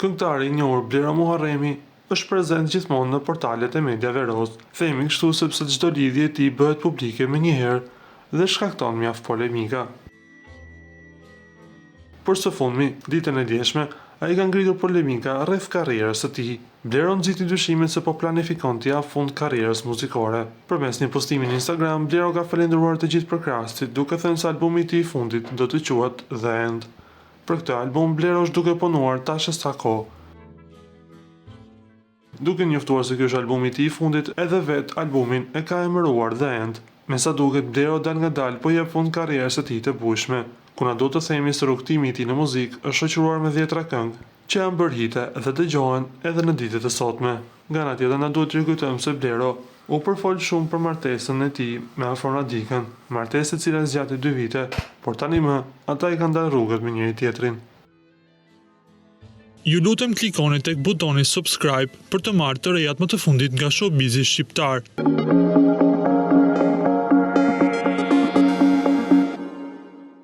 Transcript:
Këngëtari i njohur Blero Muharremi është prezent gjithmonë në portalet e mediave roz. Themi kështu sepse çdo lidhje e tij bëhet publike më njëherë dhe shkakton mjaft polemika. Për së fundmi, ditën e djeshme, ai ka ngritur polemika rreth karrierës së tij. Blero nxiti dyshimet se po planifikon t'i jap fund karrierës muzikore. Përmes një postimi në Instagram, Blero ka falenderuar të gjithë përkrahësit, duke thënë se albumi i tij i fundit do të quhet The End. Për këtë album, Blero është duke punuar tash sa kohë. Duke njoftuar se ky është albumi i tij i fundit, edhe vet albumin e ka emëruar The End. Me sa duket, Blero dal ngadalë po jep fund karrierës së tij të bujshme, ku na do të themi se rrugtimi i tij në muzikë është shoqëruar me 10 këngë që janë bërë hite dhe dëgjohen edhe në ditët e sotme. Nga ana tjetër na duhet të rikujtojmë se Blero u përfol shumë për martesën e tij me Afrona Dikën, martesë e cila zgjati 2 vite, por tani më ata i kanë dalë rrugët me njëri tjetrin. Ju lutem klikoni tek butoni subscribe për të marrë të rejat më të fundit nga showbizi shqiptar.